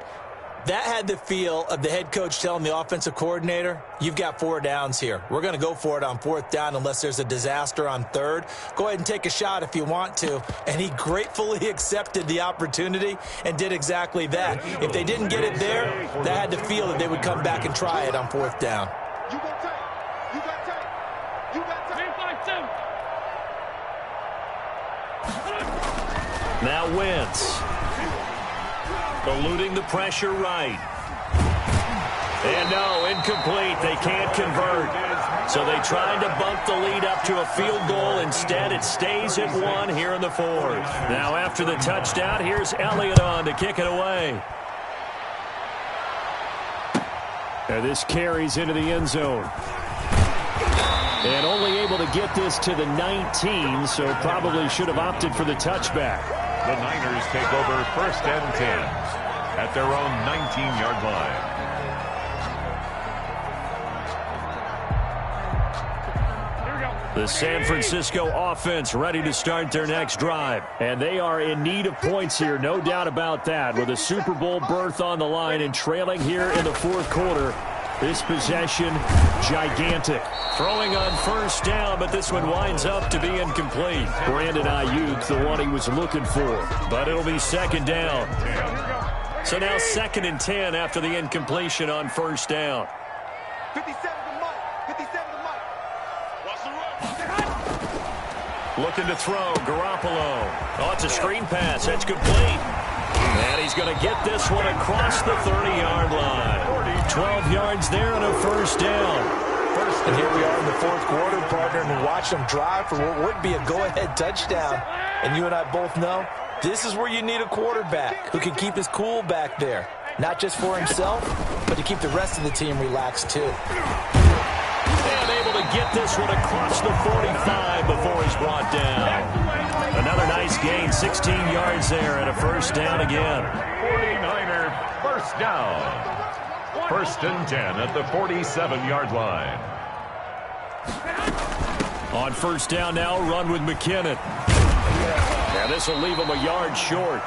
That had the feel of the head coach telling the offensive coordinator, you've got 4 downs here. We're going to go for it on 4th down unless there's a disaster on 3rd. Go ahead and take a shot if you want to. And he gratefully accepted the opportunity and did exactly that. If they didn't get it there, that had the feel that they would come back and try it on 4th down. You got tape. You got tape. You got tape. Now Wentz. Eluding the pressure right. And no, incomplete. They can't convert. So they tried to bump the lead up to a field goal. Instead, it stays at 1 here in the 4th. Now after the touchdown, here's Elliott on to kick it away. And this carries into the end zone. And only able to get this to the 19, so probably should have opted for the touchback. The Niners take over 1st and 10 at their own 19-yard line. The San Francisco offense ready to start their next drive. And they are in need of points here, no doubt about that. With a Super Bowl berth on the line and trailing here in the 4th quarter. This possession, gigantic. Throwing on 1st down, but this one winds up to be incomplete. Brandon Ayuk, the one he was looking for. But it'll be 2nd down. So now 2nd and 10 after the incompletion on 1st down. 57. Looking to throw, Garoppolo. Oh, it's a screen pass. That's complete. And he's going to get this one across the 30-yard line. 12 yards there and a first down. And here we are in the fourth quarter, partner, and watch them drive for what would be a go-ahead touchdown. And you and I both know this is where you need a quarterback who can keep his cool back there. Not just for himself, but to keep the rest of the team relaxed too. And able to get this one across the 45 before he's brought down. Another nice gain, 16 yards there and a first down again. 49er first down. 1st and 10 at the 47-yard line. On first down now, run with McKinnon. And this will leave him a yard short.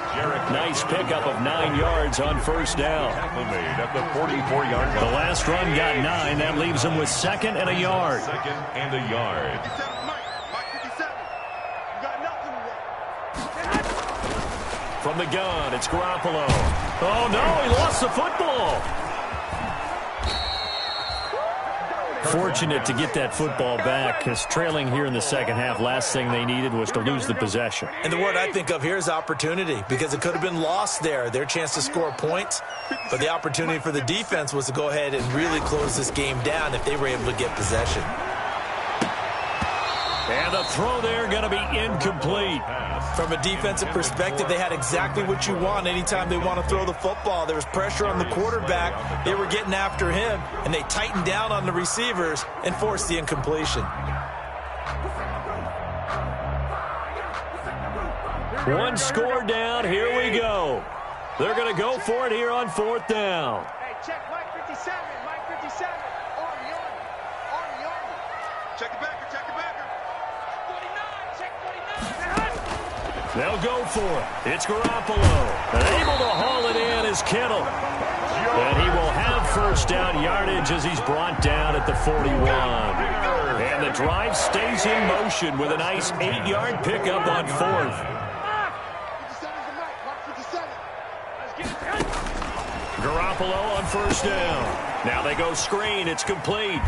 Nice pickup of 9 yards on first down. Made at the 44-yard line. The last run got 9. That leaves him with 2nd and a yard. 2nd and a yard. From the gun, it's Garoppolo. Oh, no, he lost the football. Fortunate to get that football back, because trailing here in the second half, last thing they needed was to lose the possession. And the word I think of here is opportunity, because it could have been lost there, their chance to score points. But the opportunity for the defense was to go ahead and really close this game down if they were able to get possession. And the throw there going to be incomplete. From a defensive perspective, they had exactly what you want anytime they want to throw the football. There was pressure on the quarterback. They were getting after him, and they tightened down on the receivers and forced the incompletion. One score down. Here we go. They're going to go for it here on 4th down. Hey, check Mike 57. Mike 57. Army. Check the backer. Check the backer. 49. Check 49. They'll go for it. It's Garoppolo. And able to haul it in is Kittle. And he will have first down yardage as he's brought down at the 41. And the drive stays in motion with a nice 8-yard pickup on 4th. Garoppolo on first down. Now they go screen. It's complete.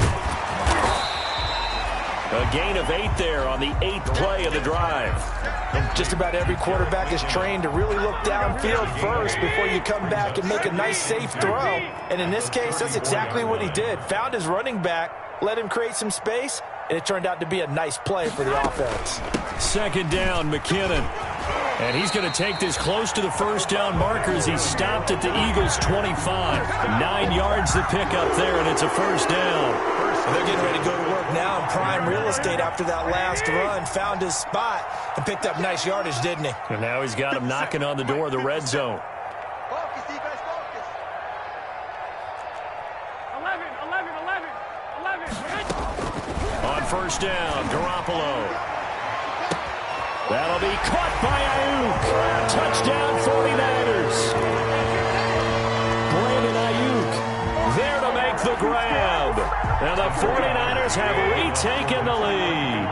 A gain of 8 there on the 8th play of the drive. Just about every quarterback is trained to really look downfield first before you come back and make a nice, safe throw. And in this case, that's exactly what he did. Found his running back, let him create some space, and it turned out to be a nice play for the offense. 2nd down, McKinnon. And he's going to take this close to the first down marker as he stopped at the Eagles' 25. 9 yards to pick up there, and it's a first down. They're getting ready to go to work now in prime real estate after that last run. Found his spot and picked up nice yardage, didn't he? And now he's got him knocking on the door of the red zone. Focus, defense, focus. 11. On first down, Garoppolo. That'll be caught by Ayuk. Touchdown 49ers. Brandon Ayuk there to make the grab. And the 49ers have retaken the lead.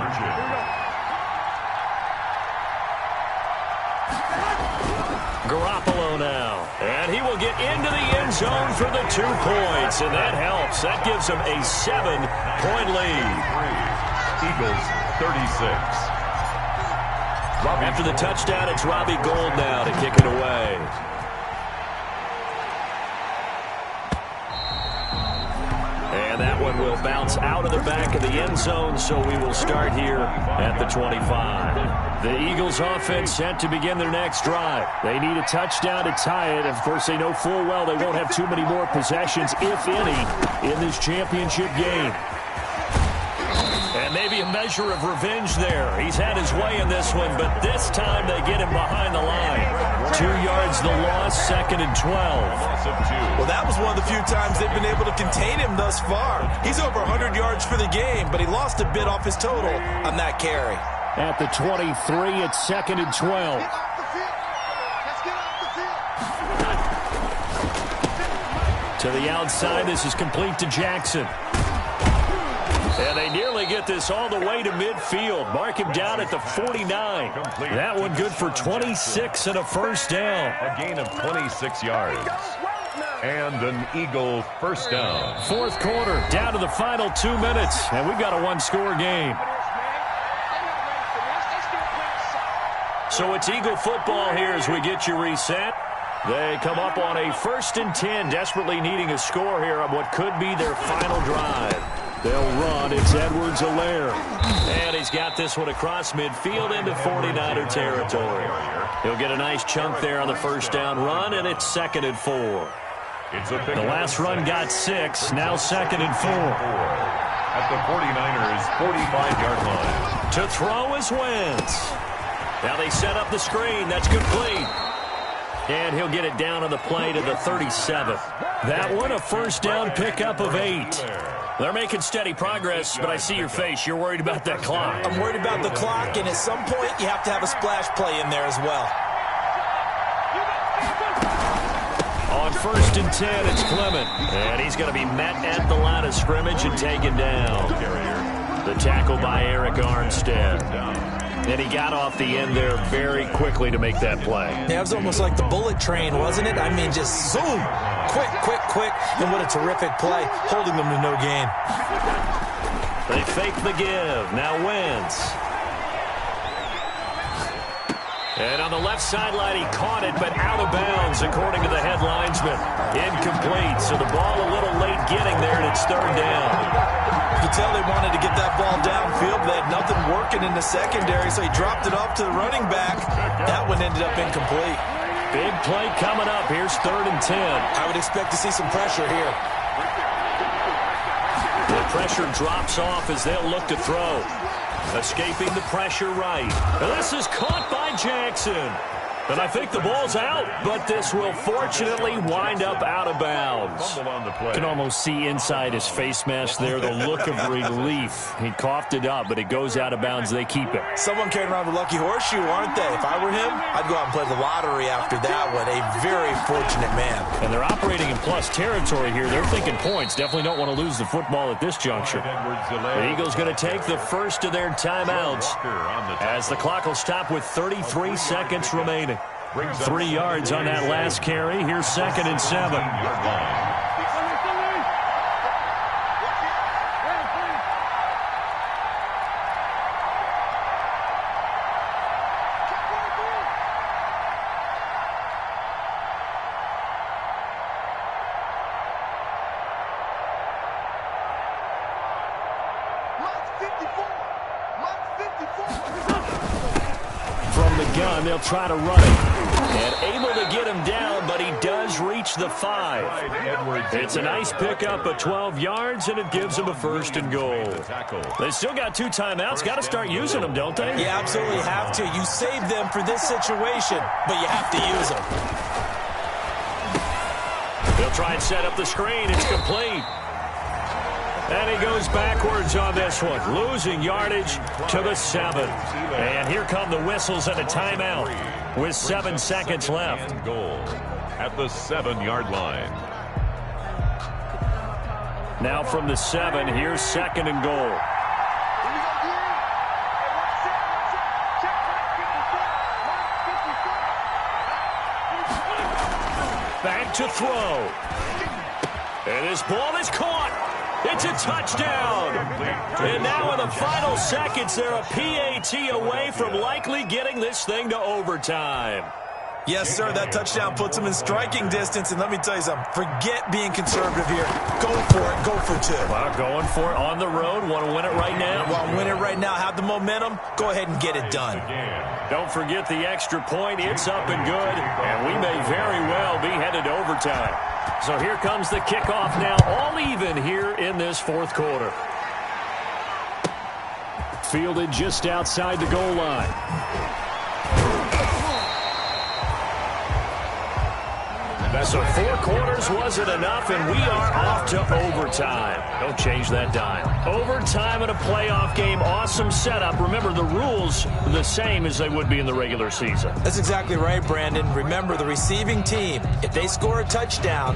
Garoppolo now. And he will get into the end zone for the 2 points. And that helps. That gives him a 7-point lead. Eagles 36. After the touchdown, it's Robbie Gould now to kick it away. And that one will bounce out of the back of the end zone, so we will start here at the 25. The Eagles offense set to begin their next drive. They need a touchdown to tie it. Of course, they know full well they won't have too many more possessions, if any, in this championship game. And maybe a measure of revenge there. He's had his way in this one, but this time they get him behind the line. 2 yards the loss, 2nd and 12. Well, that was one of the few times they've been able to contain him thus far. He's over 100 yards for the game, but he lost a bit off his total on that carry. At the 23, it's 2nd and 12. To the outside, this is complete to Jackson. And they nearly get this all the way to midfield. Mark him down at the 49. That one good for 26 and a first down. A gain of 26 yards. And an Eagle first down. 4th quarter, down to the final 2 minutes. And we've got a 1-score game. So it's Eagle football here as we get you reset. They come up on a 1st and 10, desperately needing a score here on what could be their final drive. They'll run. It's Edwards-Helaire. And he's got this one across midfield into 49er territory. He'll get a nice chunk there on the first down run, and it's 2nd and 4. The last run got 6, now 2nd and 4. At the 49ers' 45-yard line. To throw is Wentz. Now they set up the screen. That's complete. And he'll get it down on the play to the 37. That one, a first down pickup of 8. They're making steady progress, but I see your face. You're worried about that clock. I'm worried about the clock, and at some point, you have to have a splash play in there as well. On 1st and 10, it's Clement. And he's going to be met at the line of scrimmage and taken down. The tackle by Eric Armstead. And he got off the end there very quickly to make that play. Yeah, it was almost like the bullet train, wasn't it? I mean, just zoom. Quick, quick, quick. And what a terrific play, holding them to no gain. They fake the give. Now Wentz. And on the left sideline, he caught it, but out of bounds, according to the head linesman. Incomplete, so the ball a little late getting there, and it's 3rd down. You could tell they wanted to get that ball downfield. They had nothing working in the secondary, so he dropped it off to the running back. That one ended up incomplete. Big play coming up. Here's 3rd and 10. I would expect to see some pressure here. The pressure drops off as they'll look to throw. Escaping the pressure right. And this is caught by Jackson. And I think the ball's out, but this will fortunately wind up out of bounds. You can almost see inside his face mask there the look of relief. He coughed it up, but it goes out of bounds. They keep it. Someone carrying around the lucky horseshoe, aren't they? If I were him, I'd go out and play the lottery after that one. A very fortunate man. And they're operating in plus territory here. They're thinking points. Definitely don't want to lose the football at this juncture. The Eagles going to take the first of their timeouts as the clock will stop with 33 seconds remaining. 3 yards on that last carry. Here's 2nd and 7. From the gun, they'll try to run it. And able to get him down, but he does reach the 5. It's a nice pickup of 12 yards, and it gives him a 1st and goal. They still got 2 timeouts. Got to start using them, don't they? You absolutely have to. You save them for this situation, but you have to use them. They'll try and set up the screen. It's complete. And he goes backwards on this one, losing yardage to the 7. And here come the whistles and a timeout with 7 seconds left. Goal at the 7-yard line. Now from the 7, here's 2nd and goal. Back to throw. And his ball is caught. It's a touchdown. And now in the final seconds, they're a PAT away from likely getting this thing to overtime. Yes, sir, that touchdown puts them in striking distance. And let me tell you something, forget being conservative here. Go for it, go for 2. Well, going for it on the road. Want to win it right now? Want to win it right now, have the momentum, go ahead and get it done. Don't forget the extra point. It's up and good. And we may very well be headed to overtime. So here comes the kickoff now, all even here in this 4th quarter. Fielded just outside the goal line. So 4 quarters wasn't enough, and we are off to overtime. Don't change that dime. Overtime in a playoff game, awesome setup. Remember, the rules are the same as they would be in the regular season. That's exactly right, Brandon. Remember, the receiving team, if they score a touchdown,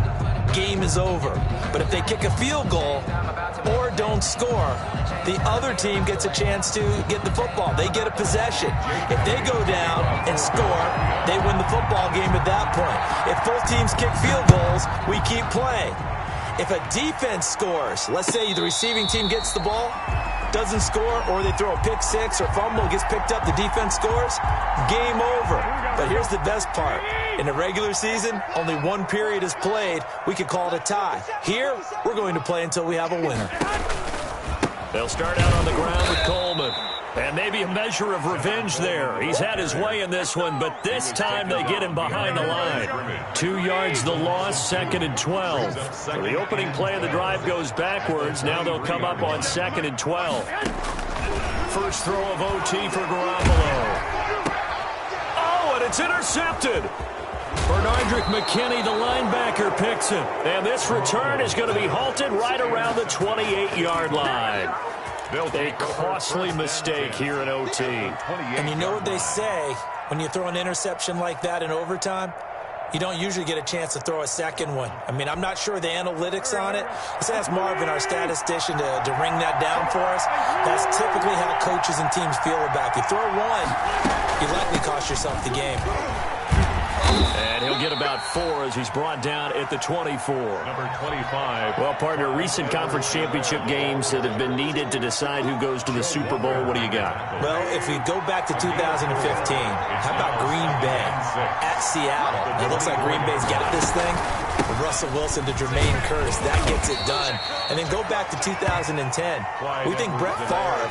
game is over. But if they kick a field goal or don't score, the other team gets a chance to get the football. They get a possession. If they go down and score, they win the football game at that point. If both teams kick field goals, we keep playing. If a defense scores, let's say the receiving team gets the ball, doesn't score, or they throw a pick six or fumble, gets picked up, the defense scores, game over. But here's the best part. In the regular season, only one period is played. We could call it a tie. Here, we're going to play until we have a winner. They'll start out on the ground with Coleman. And maybe a measure of revenge there. He's had his way in this one, but this time they get him behind the line. 2 yards the loss, 2nd and 12. So the opening play of the drive goes backwards. Now they'll come up on 2nd and 12. First throw of OT for Garoppolo. Oh, and it's intercepted. Bernardrick McKinney, the linebacker, picks it. And this return is going to be halted right around the 28-yard line. A costly mistake here in OT. And you know what they say, when you throw an interception like that in overtime, you don't usually get a chance to throw a second one. I mean, I'm not sure the analytics on it. Let's ask Marvin, our statistician, to ring that down for us. That's typically how coaches and teams feel about it. You throw one, you likely cost yourself the game. And he'll get about 4 as he's brought down at the 24. Number 25. Well, partner, recent conference championship games that have been needed to decide who goes to the Super Bowl. What do you got? Well, if we go back to 2015, how about Green Bay at Seattle? It looks like Green Bay's got this thing. With Russell Wilson to Jermaine Kearse, that gets it done. And then go back to 2010. We think Brett Favre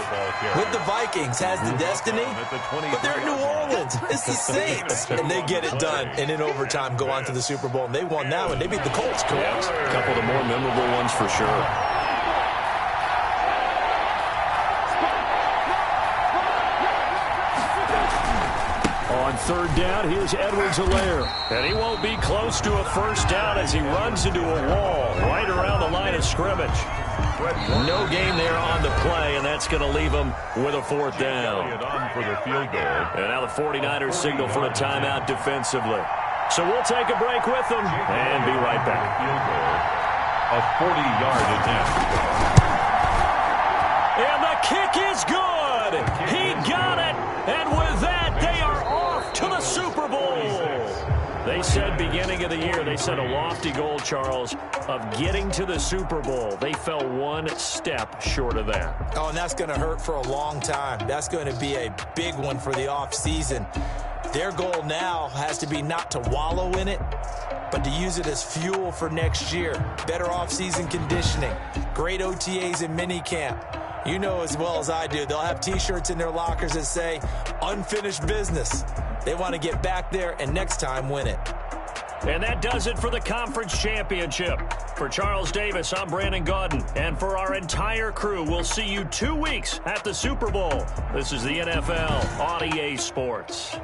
with the Vikings has the destiny, but they're in New Orleans. It's the Saints, and they get it done. And in overtime, go on to the Super Bowl. And they won that one. They beat the Colts, correct? A couple of the more memorable ones for sure. On 3rd down, here's Edwards-Helaire. And he won't be close to a first down as he runs into a wall right around the line of scrimmage. No gain there on the play, and that's going to leave him with a 4th down. And now the 49ers signal for a timeout defensively. So we'll take a break with them and be right back. A 40-yard attempt. And the kick is good. He got it. And with that, they are off to the Super Bowl. They said beginning of the year, they set a lofty goal, Charles, of getting to the Super Bowl. They fell one step short of that. Oh, and that's going to hurt for a long time. That's going to be a big one for the offseason. Their goal now has to be not to wallow in it, but to use it as fuel for next year. Better offseason conditioning, great OTAs and minicamp. You know as well as I do, they'll have T-shirts in their lockers that say, unfinished business. They want to get back there and next time win it. And that does it for the conference championship. For Charles Davis, I'm Brandon Gaudin. And for our entire crew, we'll see you 2 weeks at the Super Bowl. This is the NFL on EA Sports.